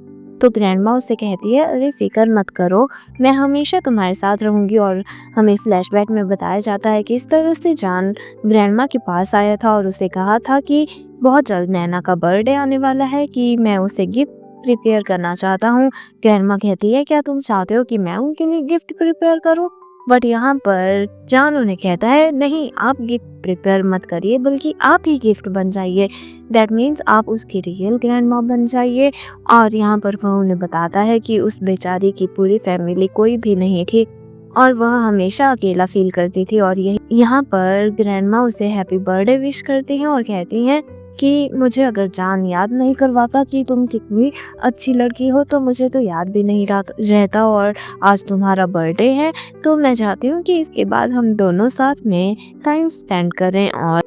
तो ग्रैंडमा उससे कहती है अरे फिक्र मत करो, मैं हमेशा तुम्हारे साथ रहूंगी। और हमें फ्लैशबैक में बताया जाता है कि इस तरह से जान ग्रैंडमा के पास आया था और उसे कहा था कि बहुत जल्द नैना का बर्थडे आने वाला है, कि मैं उसे गिफ्ट प्रिपेयर करना चाहता हूँ। ग्रैंडमा कहती है क्या तुम चाहते हो कि मैं उनके लिए गिफ्ट प्रिपेयर करूँ। बट यहाँ पर जान उन्हें कहता है नहीं, आप गिफ्ट प्रिपेयर मत करिए, बल्कि आप ही गिफ्ट बन जाइए। दैट मीन्स आप उसकी रियल ग्रैंडमा बन जाइए। और यहाँ पर वह उन्हें बताता है कि उस बेचारी की पूरी फैमिली कोई भी नहीं थी और वह हमेशा अकेला फील करती थी। और यहाँ पर ग्रैंडमा उसे हैप्पी बर्थडे विश करती हैं और कहती हैं कि मुझे अगर जान याद नहीं करवाता कि तुम कितनी अच्छी लड़की हो तो मुझे तो याद भी नहीं रहता। और आज तुम्हारा बर्थडे है तो मैं चाहती हूँ कि इसके बाद हम दोनों साथ में टाइम स्पेंड करें। और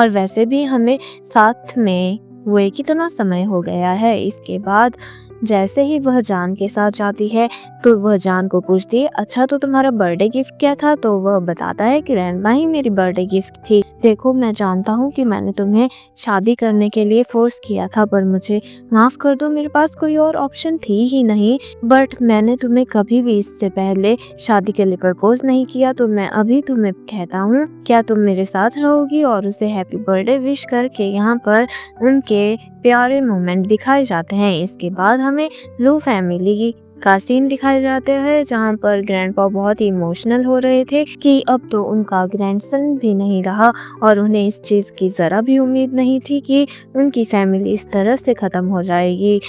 वैसे भी हमें साथ में हुए कितना समय हो गया है। इसके बाद जैसे ही वह जान के साथ जाती है तो वह जान को पूछती है अच्छा तो तुम्हारा बर्थडे गिफ्ट क्या था। तो वह बताता है कि ग्रैंडमा ही मेरी बर्थडे गिफ्ट थी। देखो मैं जानता हूँ कि मैंने तुम्हें शादी करने के लिए फोर्स किया था, पर मुझे माफ कर दो, मेरे पास कोई और ऑप्शन थी ही नहीं। बट मैंने तुम्हें कभी भी इससे पहले शादी के लिए प्रपोज नहीं किया, तो मैं अभी तुम्हें कहता हूँ क्या तुम मेरे साथ रहोगी। और उसे हैप्पी बर्थडे विश करके यहाँ पर उनके प्यारे मोमेंट दिखाए जाते हैं। इसके बाद हमें लू फैमिली का सीन दिखाए जाते हैं जहाँ पर ग्रैंडपा बहुत ही इमोशनल हो रहे थे कि अब तो उनका ग्रैंडसन भी नहीं रहा, और उन्हें इस चीज़ की ज़रा भी उम्मीद नहीं थी कि उनकी फैमिली इस तरह से ख़त्म हो जाएगी।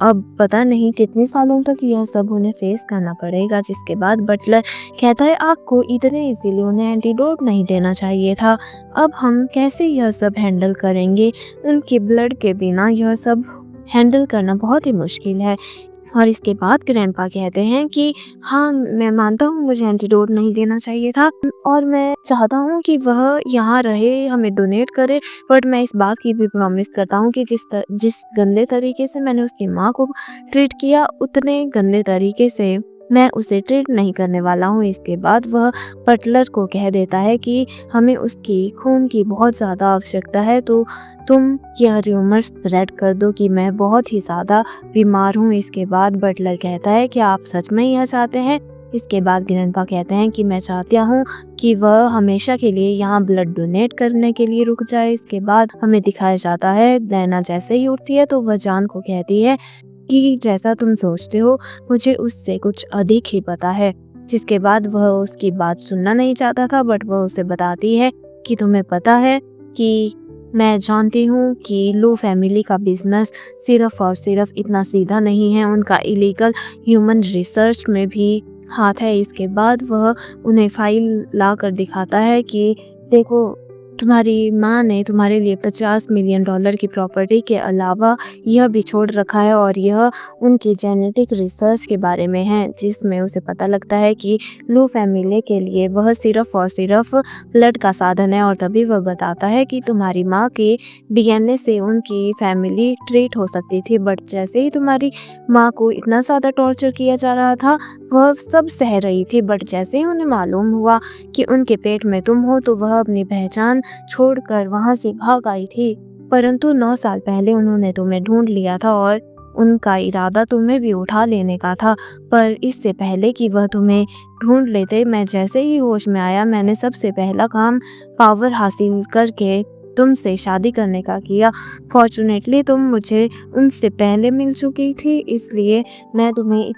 अब पता नहीं कितने सालों तक यह सब उन्हें फेस करना पड़ेगा। जिसके बाद बटलर कहता है आपको इतने इजीली उन्हें एंटीडोट नहीं देना चाहिए था, अब हम कैसे यह सब हैंडल करेंगे। उनके ब्लड के बिना यह सब हैंडल करना बहुत ही मुश्किल है। और इसके बाद ग्रैंडपा कहते हैं कि हाँ, मैं मानता हूँ मुझे एंटीडोट नहीं देना चाहिए था और मैं चाहता हूँ कि वह यहाँ रहे, हमें डोनेट करे, बट मैं इस बात की भी प्रॉमिस करता हूँ कि जिस गंदे तरीके से मैंने उसकी माँ को ट्रीट किया, उतने गंदे तरीके से मैं उसे ट्रीट नहीं करने वाला हूँ। इसके बाद वह बटलर को कह देता है कि हमें उसकी खून की बहुत ज़्यादा आवश्यकता है, तो तुम यह र्यूमर स्प्रेड कर दो कि मैं बहुत ही ज़्यादा बीमार हूँ। इसके बाद बटलर कहता है कि आप सच में यह चाहते हैं? इसके बाद ग्रैंडपा कहते हैं कि मैं चाहता हूँ कि वह हमेशा के लिए यहाँ ब्लड डोनेट करने के लिए रुक जाए। इसके बाद हमें दिखाया जाता है नैना जैसे ही उठती है तो वह जान को कहती है कि जैसा तुम सोचते हो मुझे उससे कुछ अधिक ही पता है। जिसके बाद वह उसकी बात सुनना नहीं चाहता था, बट वह उसे बताती है कि तुम्हें पता है कि मैं जानती हूँ कि लू फैमिली का बिजनेस सिर्फ और सिर्फ इतना सीधा नहीं है, उनका इलीगल ह्यूमन रिसर्च में भी हाथ है। इसके बाद वह उन्हें फाइल ला कर दिखाता है कि देखो, तुम्हारी माँ ने तुम्हारे लिए $50 मिलियन की प्रॉपर्टी के अलावा यह भी छोड़ रखा है और यह उनकी जेनेटिक रिसर्च के बारे में है, जिसमें उसे पता लगता है कि लू फैमिली के लिए वह सिर्फ और सिर्फ ब्लड का साधन है। और तभी वह बताता है कि तुम्हारी माँ के डीएनए से उनकी फैमिली ट्रीट हो सकती थी, बट जैसे ही तुम्हारी माँ को इतना ज़्यादा टॉर्चर किया जा रहा था वह सब सह रही थी, बट जैसे ही उन्हें मालूम हुआ कि उनके पेट में तुम हो तो वह अपनी पहचान छोड़कर वहां से भाग आई थी। परंतु 9 साल पहले उन्होंने तुम्हें ढूंढ लिया था और उनका इरादा तुम्हें भी उठा लेने का था, पर इससे पहले कि वह तुम्हें ढूंढ लेते, मैं जैसे ही होश में आया मैंने सबसे पहला काम पावर हासिल करके तुमसे शादी करने का किया। फॉर्चुनेटली तुम मुझे उनसे पहले मिल चुकी थी, इसलिए मैं तुम्हें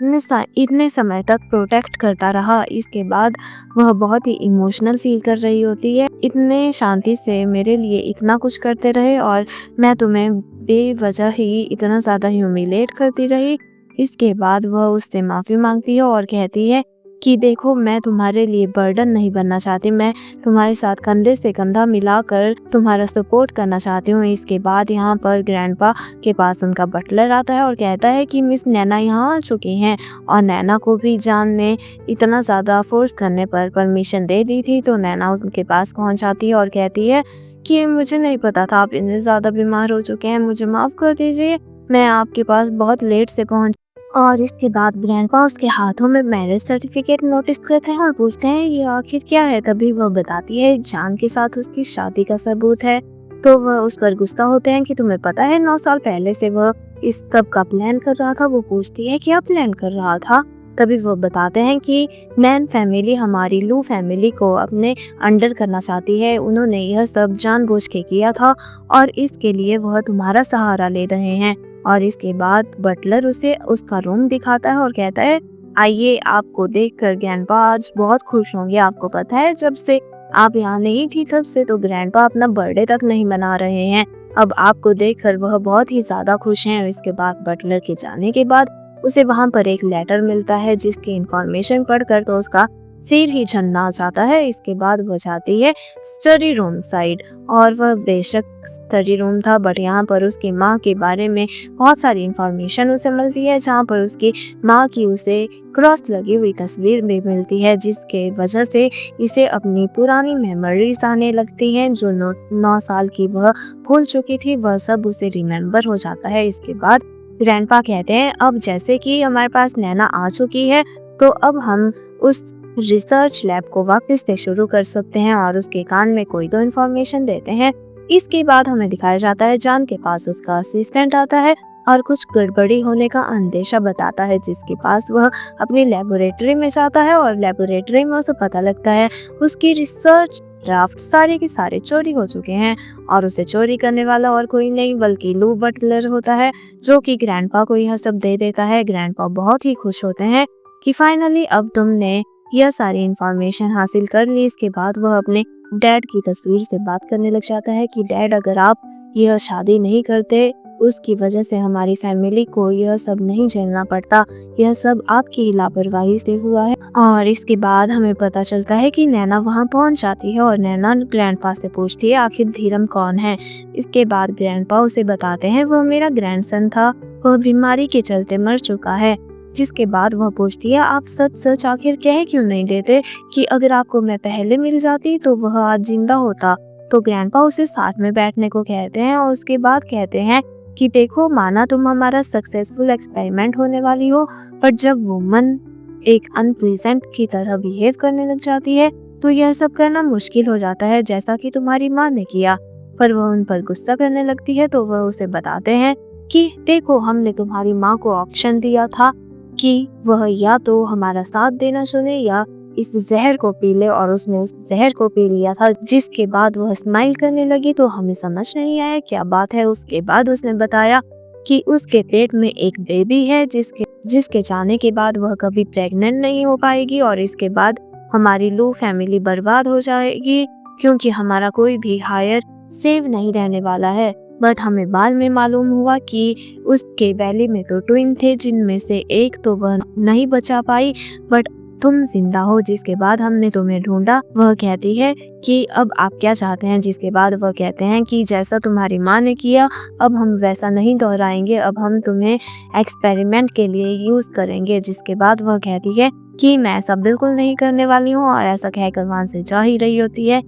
इतने समय तक प्रोटेक्ट करता रहा। इसके बाद वह बहुत ही इमोशनल फील कर रही होती है, इतने शांति से मेरे लिए इतना कुछ करते रहे और मैं तुम्हें बेवजह ही इतना ज़्यादा ह्यूमिलेट करती रही। इसके बाद वह उससे माफ़ी मांगती है और कहती है कि देखो, मैं तुम्हारे लिए बर्डन नहीं बनना चाहती, मैं तुम्हारे साथ कंधे से कंधा मिलाकर तुम्हारा सपोर्ट करना चाहती हूँ। इसके बाद यहाँ पर ग्रैंडपा के पास उनका बटलर आता है और कहता है कि मिस नैना यहाँ आ चुकी हैं, और नैना को भी जान ने इतना ज़्यादा फोर्स करने पर परमिशन दे दी थी, तो नैना उनके पास पहुँच जाती है और कहती है कि मुझे नहीं पता था आप इतने ज़्यादा बीमार हो चुके हैं, मुझे माफ़ कर दीजिए, मैं आपके पास बहुत लेट से पहुँच। और इसके बाद ग्रैंडपा उसके हाथों में मैरिज सर्टिफिकेट नोटिस करते हैं और पूछते हैं ये आखिर क्या है। तभी वह बताती है जान के साथ उसकी शादी का सबूत है। तो वह उस पर गुस्सा होते हैं कि तुम्हें पता है 9 साल पहले से वह इस कब का प्लान कर रहा था। वो पूछती है क्या प्लान कर रहा था। तभी वो बताते हैं कि नैन फैमिली हमारी लू फैमिली को अपने अंडर करना चाहती है, उन्होंने यह सब जानबूझ के किया था और इसके लिए वह तुम्हारा सहारा ले रहे हैं। और इसके बाद बटलर उसे उसका रूम दिखाता है और कहता है आइए, आपको देखकर ग्रैंडपा आज बहुत खुश होंगे। आपको पता है जब से आप यहाँ नहीं थी तब से तो ग्रैंडपा अपना बर्थडे तक नहीं मना रहे हैं, अब आपको देखकर वह बहुत ही ज्यादा खुश हैं। इसके बाद बटलर के जाने के बाद उसे वहां पर एक लेटर मिलता है जिसकी इंफॉर्मेशन पढ़कर तो उसका सिर ही झन्ना जाता है। इसके बाद वह जाती है स्टडी रूम साइड, और वह बेशक स्टडी रूम था, बट यहाँ पर उसकी माँ के बारे में बहुत सारी इंफॉर्मेशन उसे मिलती है, जहाँ पर उसकी माँ की उसे क्रॉस लगी हुई तस्वीर भी मिलती है, जिसके वजह से इसे अपनी पुरानी मेमोरीज आने लगती हैं जो 9 साल की वह भूल चुकी थी, वह सब उसे रिमेम्बर हो जाता है। इसके बाद ग्रैंडपा कहते हैं अब जैसे कि हमारे पास नैना आ चुकी है तो अब हम उस रिसर्च लैब को वापस से शुरू कर सकते हैं और उसके कान में कोई तो इन्फॉर्मेशन देते हैं। इसके बाद हमें दिखाया जाता है जान के पास उसका असिस्टेंट आता है और कुछ गड़बड़ी होने का अंदेशा बताता है, जिसके पास वह अपनी लेबोरेटरी में जाता है और लेबोरेटरी में उसे पता लगता है उसकी रिसर्च ड्राफ्ट सारे के सारे चोरी हो चुके हैं और उसे चोरी करने वाला और कोई नहीं बल्कि लू बटलर होता है, जो कि ग्रैंडपा को यह सब दे देता है। ग्रैंडपा बहुत ही खुश होते हैं कि फाइनली अब तुमने यह सारी इंफॉर्मेशन हासिल कर ली। इसके बाद वह अपने डैड की तस्वीर से बात करने लग जाता है कि डैड, अगर आप यह शादी नहीं करते उसकी वजह से हमारी फैमिली को यह सब नहीं झेलना पड़ता, यह सब आपकी ही लापरवाही से हुआ है। और इसके बाद हमें पता चलता है कि नैना वहां पहुंच जाती है और नैना ग्रैंडपा से पूछती है आखिर धीरम कौन है। इसके बाद ग्रैंडपा उसे बताते हैं वह मेरा ग्रैंडसन था, वह बीमारी के चलते मर चुका है। जिसके बाद वह पूछती है, आप सच सच आखिर कह क्यों नहीं देते कि अगर आपको मैं पहले मिल जाती तो वह आज जिंदा होता। तो ग्रैंडपा उसे साथ में बैठने को कहते हैं और उसके बाद कहते हैं कि देखो, माना तुम हमारा सक्सेसफुल एक्सपेरिमेंट होने वाली हो, पर जब वुमन एक अनप्लीजेंट की तरह बिहेव करने लग जाती है तो यह सब करना मुश्किल हो जाता है, जैसा कि तुम्हारी माँ ने किया। पर वह उन पर गुस्सा करने लगती है तो वह उसे बताते हैं कि देखो, हमने तुम्हारी माँ को ऑप्शन दिया था कि वह या तो हमारा साथ देना चुने या इस जहर को पी ले, और उसने उस जहर को पी लिया था। जिसके बाद वह स्माइल करने लगी तो हमें समझ नहीं आया क्या बात है। उसके बाद उसने बताया कि उसके पेट में एक बेबी है जिसके जाने के बाद वह कभी प्रेग्नेंट नहीं हो पाएगी, और इसके बाद हमारी लू फैमिली बर्बाद हो जाएगी, क्योंकि हमारा कोई भी हायर सेव नहीं रहने वाला है। बट हमें बाद में मालूम हुआ कि उसके बैली में तो ट्विन थे, जिनमें से एक तो वह नहीं बचा पाई, बट तुम जिंदा हो। जिसके बाद हमने तुम्हें ढूंढा। वह कहती है कि अब आप क्या चाहते हैं। जिसके बाद वह कहते हैं कि जैसा तुम्हारी माँ ने किया, अब हम वैसा नहीं दोहराएंगे, अब हम तुम्हें एक्सपेरिमेंट के लिए यूज करेंगे। जिसके बाद वह कहती है कि मैं ऐसा बिल्कुल नहीं करने वाली हूँ, और ऐसा कहकर वहां से जा ही रही होती है।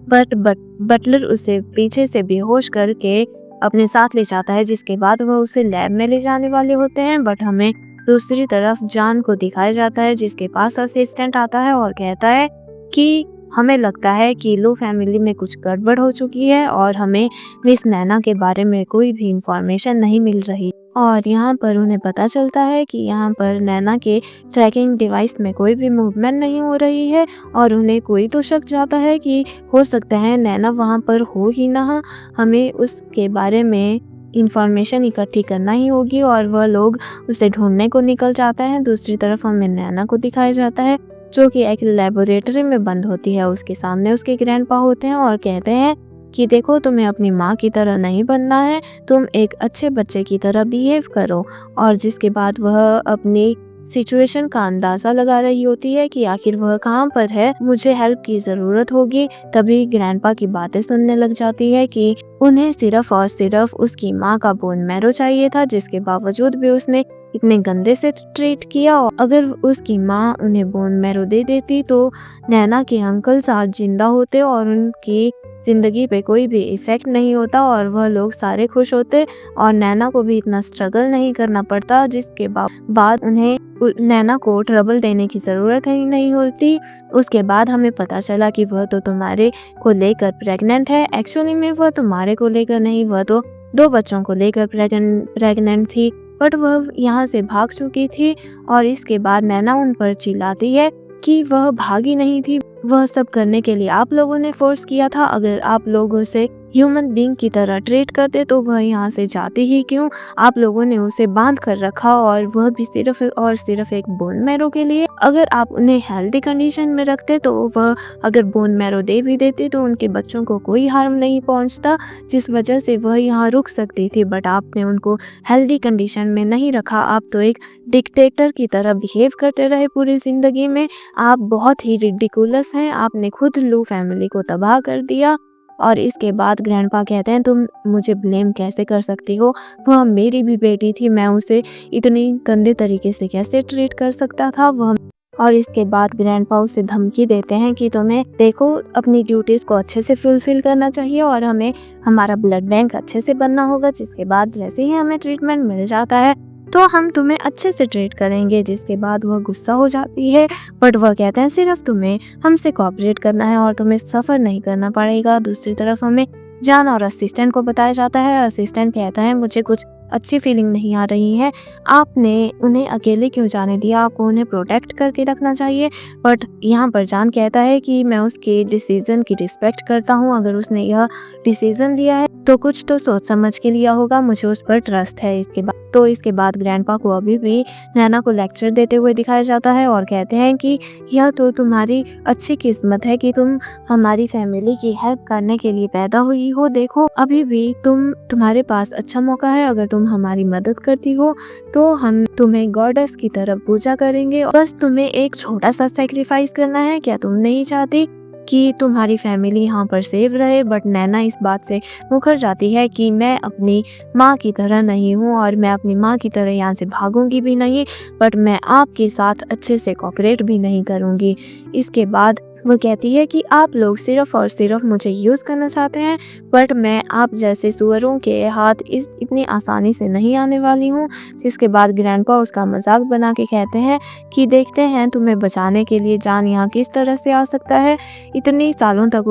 बट बटलर उसे पीछे से बेहोश करके अपने साथ ले जाता है। जिसके बाद वह उसे लैब में ले जाने वाले होते हैं, बट हमें दूसरी तरफ जान को दिखाया जाता है, जिसके पास असिस्टेंट आता है और कहता है कि हमें लगता है कि लू फैमिली में कुछ गड़बड़ हो चुकी है और हमें मिस नैना के बारे में कोई भी इंफॉर्मेशन नहीं मिल रही। और यहाँ पर उन्हें पता चलता है कि यहाँ पर नैना के ट्रैकिंग डिवाइस में कोई भी मूवमेंट नहीं हो रही है, और उन्हें कोई तो शक जाता है कि हो सकता है नैना वहाँ पर हो ही ना। हमें उसके बारे में इंफॉर्मेशन इकट्ठी करना ही होगी, और वह लोग उसे ढूंढने को निकल जाता है। दूसरी तरफ हमें नैना को दिखाया जाता है जो कि एक लेबोरेटरी में बंद होती है। उसके सामने उसके ग्रैंडपा होते हैं और कहते हैं कि देखो, तुम्हें अपनी माँ की तरह नहीं बनना है, तुम एक अच्छे बच्चे की तरह बिहेव करो। और जिसके बाद वह अपनी सिचुएशन का अंदाजा लगा रही होती है कि आखिर वह कहाँ पर है, मुझे हेल्प की जरूरत होगी। तभी ग्रैंडपा की बातें सुनने लग जाती है कि उन्हें सिर्फ और सिर्फ उसकी माँ का बोन मैरो चाहिए था, जिसके बावजूद भी उसने इतने गंदे से ट्रीट किया। और अगर उसकी माँ उन्हें बोन मैरो दे देती तो नैना के अंकल साथ जिंदा होते और उनकी जिंदगी पे कोई भी इफेक्ट नहीं होता, और वह लोग सारे खुश होते और नैना को भी इतना स्ट्रगल नहीं करना पड़ता, जिसके बाद उन्हें नैना को ट्रबल देने की ज़रूरत ही नहीं होती। उसके बाद हमें पता चला कि वह तो तुम्हारे को लेकर प्रेग्नेंट है। एक्चुअली में वह तुम्हारे को लेकर नहीं, वह तो 2 बच्चों को लेकर प्रेग्नेंट थी, बट वह यहाँ से भाग चुकी थी। और इसके बाद नैना उन पर चिल्लाती है कि वह भागी नहीं थी, वह सब करने के लिए आप लोगों ने फोर्स किया था। अगर आप लोग उसे ह्यूमन बीइंग की तरह ट्रीट करते तो वह यहाँ से जाती ही क्यों। आप लोगों ने उसे बांध कर रखा, और वह भी सिर्फ और सिर्फ एक बोन मैरो के लिए। अगर आप उन्हें हेल्दी कंडीशन में रखते तो वह अगर बोन मैरो दे भी देते तो उनके बच्चों को कोई हार्म नहीं पहुँचता, जिस वजह से वह यहाँ रुक सकती थी। बट आपने उनको हेल्दी कंडीशन में नहीं रखा, आप तो एक डिक्टेटर की तरह बिहेव करते रहे पूरी जिंदगी में। आप बहुत ही रिडिकुलस हैं, आपने खुद लू फैमिली को तबाह कर दिया। और इसके बाद ग्रैंडपा कहते हैं, तुम मुझे ब्लेम कैसे कर सकती हो, वह मेरी भी बेटी थी, मैं उसे इतनी गंदे तरीके से कैसे ट्रीट कर सकता था वह। और इसके बाद ग्रैंडपा उसे धमकी देते हैं कि तुम्हें देखो अपनी ड्यूटीज को अच्छे से फुलफिल करना चाहिए, और हमें हमारा ब्लड बैंक अच्छे से बनना होगा। जिसके बाद जैसे ही हमें ट्रीटमेंट मिल जाता है तो हम तुम्हें अच्छे से ट्रीट करेंगे। जिसके बाद वह गुस्सा हो जाती है, बट वह कहते हैं सिर्फ तुम्हें हमसे कोऑपरेट करना है और तुम्हें सफ़र नहीं करना पड़ेगा। दूसरी तरफ हमें जान और असिस्टेंट को बताया जाता है। असिस्टेंट कहता है, मुझे कुछ अच्छी फीलिंग नहीं आ रही है, आपने उन्हें अकेले क्यों जाने दिया, आपको उन्हें प्रोटेक्ट करके रखना चाहिए। बट यहाँ पर जान कहता है कि मैं उसके डिसीजन की रिस्पेक्ट करता हूँ, अगर उसने यह डिसीजन लिया है तो कुछ तो सोच समझ के लिया होगा, मुझे उस पर ट्रस्ट है। इसके बाद ग्रैंडपा को अभी भी नैना को लेक्चर देते हुए दिखाया जाता है और कहते हैं कि यह तो तुम्हारी अच्छी किस्मत है कि तुम हमारी फैमिली की हेल्प करने के लिए पैदा हुई हो। देखो अभी भी तुम्हारे पास अच्छा मौका है, अगर तुम हमारी मदद करती हो तो हम तुम्हें गॉडेस की तरह पूजा करेंगे। बस तुम्हें एक छोटा सा सेक्रीफाइस करना है। क्या तुम नहीं चाहती कि तुम्हारी फैमिली यहाँ पर सेफ रहे। बट नैना इस बात से मुकर जाती है कि मैं अपनी माँ की तरह नहीं हूँ और मैं अपनी माँ की तरह यहाँ से भागूंगी भी नहीं, बट मैं आपके साथ अच्छे से कोऑपरेट भी नहीं करूँगी। इसके बाद वो कहती है कि आप लोग सिर्फ़ और सिर्फ मुझे यूज़ करना चाहते हैं, बट मैं आप जैसे सुअरों के हाथ इतनी आसानी से नहीं आने वाली हूँ। जिसके बाद ग्रैंडपा उसका मजाक बना के कहते हैं कि देखते हैं तुम्हें बचाने के लिए जान यहाँ किस तरह से आ सकता है। इतनी सालों तक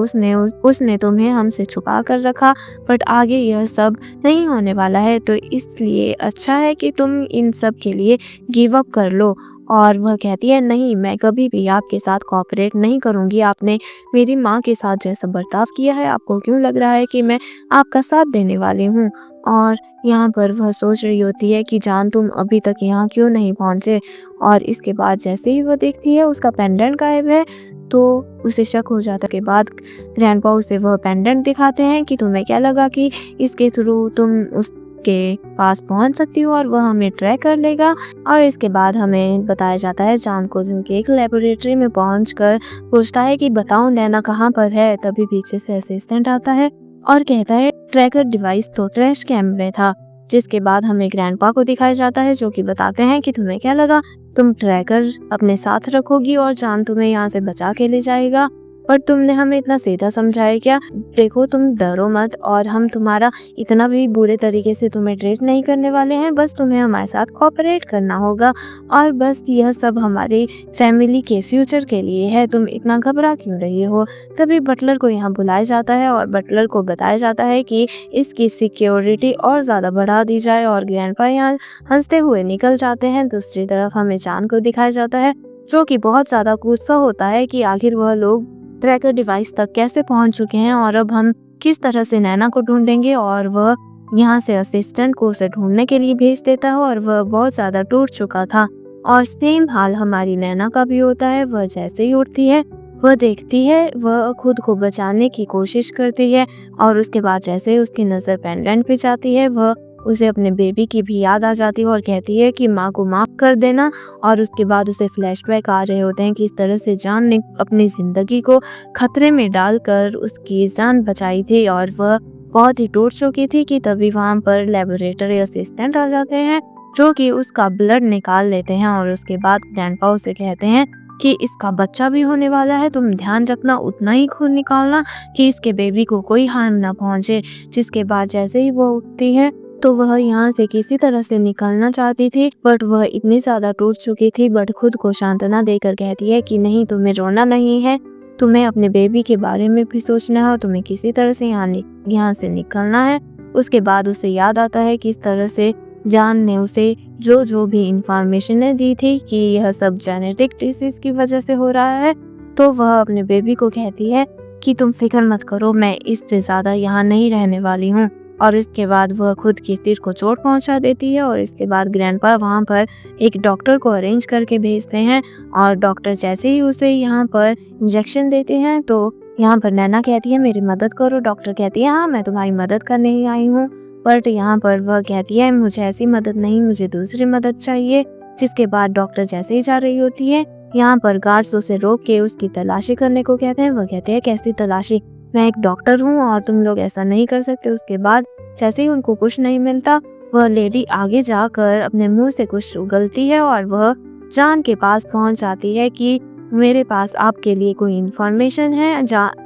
उसने तुम्हें हमसे छुपा कर रखा, बट आगे यह सब नहीं होने वाला है, तो इसलिए अच्छा है कि तुम इन सब के लिए गिव अप कर लो। और वह कहती है नहीं, मैं कभी भी आपके साथ कोऑपरेट नहीं करूँगी। आपने मेरी माँ के साथ जैसा बर्ताव किया है, आपको क्यों लग रहा है कि मैं आपका साथ देने वाली हूँ। और यहाँ पर वह सोच रही होती है कि जान तुम अभी तक यहाँ क्यों नहीं पहुँचे। और इसके बाद जैसे ही वह देखती है उसका पेंडेंट गायब है, तो उसे शक हो जाता है। के बाद ग्रैंडपा उसे वह पेंडेंट दिखाते हैं कि तुम्हें क्या लगा कि इसके थ्रू तुम उसके पास पहुंच सकती हो और वह हमें ट्रैक कर लेगा। और इसके बाद हमें बताया जाता है जान को जिनके एक लेबोरेटरी में पहुंचकर पूछता है कि बताओ नैना कहाँ पर है। तभी पीछे से असिस्टेंट आता है और कहता है ट्रैकर डिवाइस तो ट्रैश कैन में था। जिसके बाद हमें ग्रैंडपा को दिखाया जाता है जो कि बताते हैं कि तुम्हें क्या लगा, तुम ट्रैकर अपने साथ रखोगी और जान तुम्हें यहाँ से बचा के ले जाएगा, पर तुमने हमें इतना सीधा समझाया क्या। देखो तुम डरो मत और हम तुम्हारा इतना भी बुरे तरीके से तुम्हें ट्रीट नहीं करने वाले हैं, बस तुम्हें हमारे साथ कोऑपरेट करना होगा और बस यह सब हमारी फैमिली के फ्यूचर के लिए है, तुम इतना घबरा क्यों रही हो। तभी बटलर को यहाँ बुलाया जाता है और बटलर को बताया जाता है कि इसकी सिक्योरिटी और ज़्यादा बढ़ा दी जाए और ग्रैंडपा यहाँ हंसते हुए निकल जाते हैं। दूसरी तरफ हमें जान को दिखाया जाता है जो कि बहुत ज़्यादा गुस्सा होता है कि आखिर वह लोग ट्रैकर डिवाइस तक कैसे पहुंच चुके हैं और अब हम किस तरह से नैना को ढूंढेंगे। और वह यहाँ से असिस्टेंट को उसे ढूंढने के लिए भेज देता है और वह बहुत ज़्यादा टूट चुका था। और सेम हाल हमारी नैना का भी होता है। वह जैसे ही उठती है वह देखती है, वह खुद को बचाने की कोशिश करती है और उसके बाद जैसे ही उसकी नज़र पेंडेंट पे जाती है वह उसे अपने बेबी की भी याद आ जाती है और कहती है कि माँ को माफ़ कर देना। और उसके बाद उसे फ्लैशबैक आ रहे होते हैं कि इस तरह से जान ने अपनी ज़िंदगी को खतरे में डालकर उसकी जान बचाई थी और वह बहुत ही टूट चुकी थी कि तभी वहाँ पर लेबोरेटरी असिस्टेंट आ जाते हैं जो कि उसका ब्लड निकाल लेते हैं। और उसके बाद ग्रैंडपा उसे कहते हैं कि इसका बच्चा भी होने वाला है, तुम ध्यान रखना उतना ही खून निकालना कि इसके बेबी को कोई हार्म ना पहुँचे। जिसके बाद जैसे ही वो उठती है तो वह यहाँ से किसी तरह से निकलना चाहती थी, बट वह इतनी ज़्यादा टूट चुकी थी। बट खुद को सांत्वना देकर कहती है कि नहीं, तुम्हें रोना नहीं है, तुम्हें अपने बेबी के बारे में भी सोचना है और तुम्हें किसी तरह से यहाँ से निकलना है। उसके बाद उसे याद आता है कि इस तरह से जान ने उसे जो भी इंफॉर्मेशन दी थी कि यह सब जेनेटिक डिसीज की वजह से हो रहा है, तो वह अपने बेबी को कहती है कि तुम फिक्र मत करो, मैं इससे ज़्यादा यहाँ नहीं रहने वाली हूँ। और इसके बाद वह खुद की सिर को चोट पहुंचा देती है और इसके बाद ग्रैंडपा वहां पर एक डॉक्टर को अरेंज करके भेजते हैं और डॉक्टर जैसे ही उसे यहाँ पर इंजेक्शन देते हैं तो यहाँ पर नैना कहती है मेरी मदद करो। डॉक्टर कहती है हाँ, मैं तुम्हारी मदद करने ही आई हूँ, बट यहाँ पर वह कहती है मुझे ऐसी मदद नहीं, मुझे दूसरी मदद चाहिए। जिसके बाद डॉक्टर जैसे ही जा रही होती है यहाँ पर गार्ड्स उसे रोक के उसकी तलाशी करने को कहते हैं। वह कहते हैं कैसी तलाशी, मैं एक डॉक्टर हूँ और तुम लोग ऐसा नहीं कर सकते। उसके बाद जैसे ही उनको कुछ नहीं मिलता वह लेडी आगे जाकर अपने मुंह से कुछ उगलती है और वह जान के पास पहुंच जाती है कि मेरे पास आपके लिए कोई इन्फॉर्मेशन है।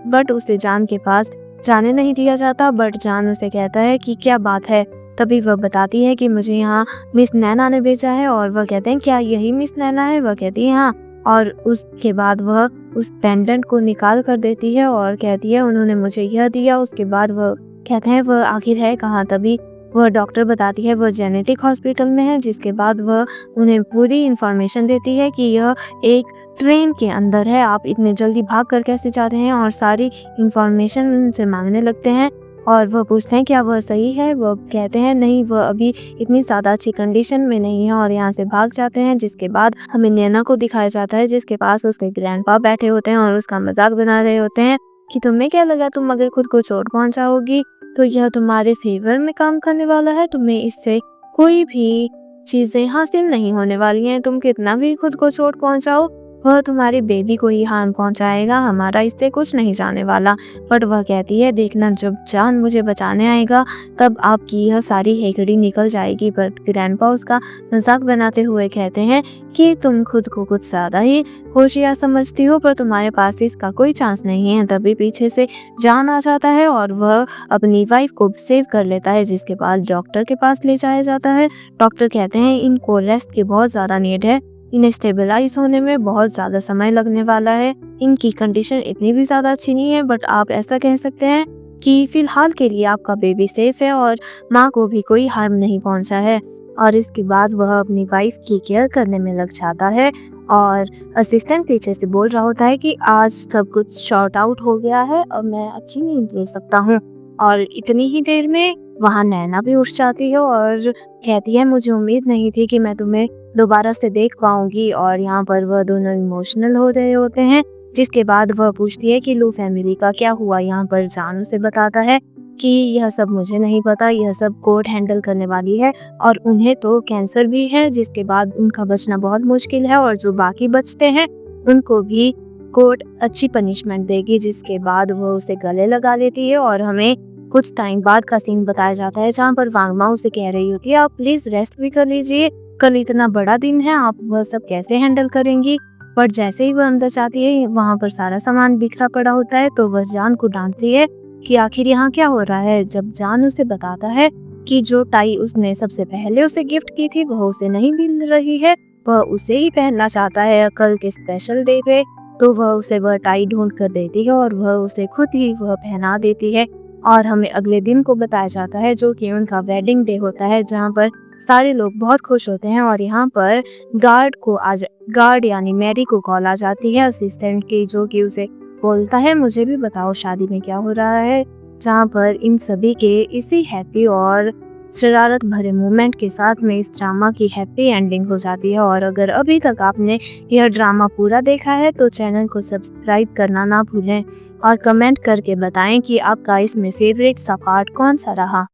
बट उसे जान के पास जाने नहीं दिया जाता, बट जान उसे कहता है कि क्या बात है। तभी वह बताती है कि मुझे यहाँ मिस नैना ने भेजा है और वह कहते हैं क्या यही मिस नैना है। वह कहती है हाँ, और उसके बाद वह उस पेंडेंट को निकाल कर देती है और कहती है उन्होंने मुझे यह दिया। उसके बाद वह कहते हैं वह आखिर है कहाँ। तभी वह डॉक्टर बताती है वह जेनेटिक हॉस्पिटल में है। जिसके बाद वह उन्हें पूरी इन्फॉर्मेशन देती है कि यह एक ट्रेन के अंदर है, आप इतने जल्दी भाग कर कैसे जा रहे हैं, और सारी इन्फॉर्मेशन उनसे मांगने लगते हैं। और वह पूछते हैं क्या वह सही है। वह कहते हैं नहीं, वह अभी इतनी ज़्यादा अच्छी कंडीशन में नहीं है और यहाँ से भाग जाते हैं। जिसके बाद हमें नैना को दिखाया जाता है जिसके पास उसके ग्रैंडपा बैठे होते हैं और उसका मजाक बना रहे होते हैं कि तुम्हें क्या लगा, तुम अगर खुद को चोट पहुंचाओगी तो यह तुम्हारे फेवर में काम करने वाला है, तुम्हें इससे कोई भी चीज़ें हासिल नहीं होने वाली हैं। तुम कितना भी खुद को चोट पहुंचाओ वह तुम्हारी बेबी को ही हार्म पहुंचाएगा, हमारा इससे कुछ नहीं जाने वाला। बट वह कहती है देखना जब जान मुझे बचाने आएगा तब आपकी यह सारी हेकड़ी निकल जाएगी। बट ग्रैंडपा उसका मजाक बनाते हुए कहते हैं कि तुम खुद को कुछ ज़्यादा ही होशियार समझती हो, पर तुम्हारे पास इसका कोई चांस नहीं है। तभी पीछे से जान आ जाता है और वह अपनी वाइफ को सेव कर लेता है, जिसके बाद डॉक्टर के पास ले जाया जाता है। डॉक्टर कहते हैं इनको रेस्ट की बहुत ज़्यादा नीड है, इन्हें स्टेबलाइज होने में बहुत ज़्यादा समय लगने वाला है, इनकी कंडीशन इतनी भी ज़्यादा अच्छी नहीं है। बट आप ऐसा कह सकते हैं कि फिलहाल के लिए आपका बेबी सेफ है और माँ को भी कोई हार्म नहीं पहुंचा है। और इसके बाद वह अपनी वाइफ की केयर करने में लग जाता है और असिस्टेंट पीछे से बोल रहा होता है कि आज सब कुछ शॉर्ट आउट हो गया है और मैं अच्छी नींद ले सकता हूँ। और इतनी ही देर में वहाँ नैना भी उठ जाती है और कहती है मुझे उम्मीद नहीं थी कि मैं तुम्हें दोबारा से देख पाऊंगी। और यहाँ पर वह दोनों इमोशनल हो रहे होते हैं, जिसके बाद वह पूछती है कि लू फैमिली का क्या हुआ। यहाँ पर जान उसे बताता है कि यह सब मुझे नहीं पता, यह सब कोर्ट हैंडल करने वाली है और उन्हें तो कैंसर भी है, जिसके बाद उनका बचना बहुत मुश्किल है और जो बाकी बचते हैं उनको भी कोर्ट अच्छी पनिशमेंट देगी। जिसके बाद वो उसे गले लगा लेती है और हमें कुछ टाइम बाद का सीन बताया जाता है जहाँ पर वांग मा उसे कह रही होती है आप प्लीज रेस्ट भी कर लीजिए, कल इतना बड़ा दिन है, आप वह सब कैसे हैंडल करेंगी। पर जैसे ही वह अंदर जाती है वहाँ पर सारा सामान बिखरा पड़ा होता है, तो वह जान को डांटती है कि आखिर यहाँ क्या हो रहा है। जब जान उसे बताता है कि जो टाई उसने सबसे पहले उसे गिफ्ट की थी वह उसे नहीं मिल रही है, वह उसे ही पहनना चाहता है कल के स्पेशल डे पे, तो वह उसे वह टाई ढूंढ कर देती है और वह उसे खुद ही वह पहना देती है। और हमें अगले दिन को बताया जाता है जो कि उनका वेडिंग डे होता है, जहाँ पर सारे लोग बहुत खुश होते हैं। और यहाँ पर गार्ड यानी मैरी को कॉल आ जाती है असिस्टेंट की, जो कि उसे बोलता है मुझे भी बताओ शादी में क्या हो रहा है। जहाँ पर इन सभी के इसी हैप्पी और शरारत भरे मोमेंट के साथ में इस ड्रामा की हैप्पी एंडिंग हो जाती है। और अगर अभी तक आपने यह ड्रामा पूरा देखा है तो चैनल को सब्सक्राइब करना ना भूलें और कमेंट करके बताएं कि आपका इसमें फेवरेट सा पार्ट कौन सा रहा।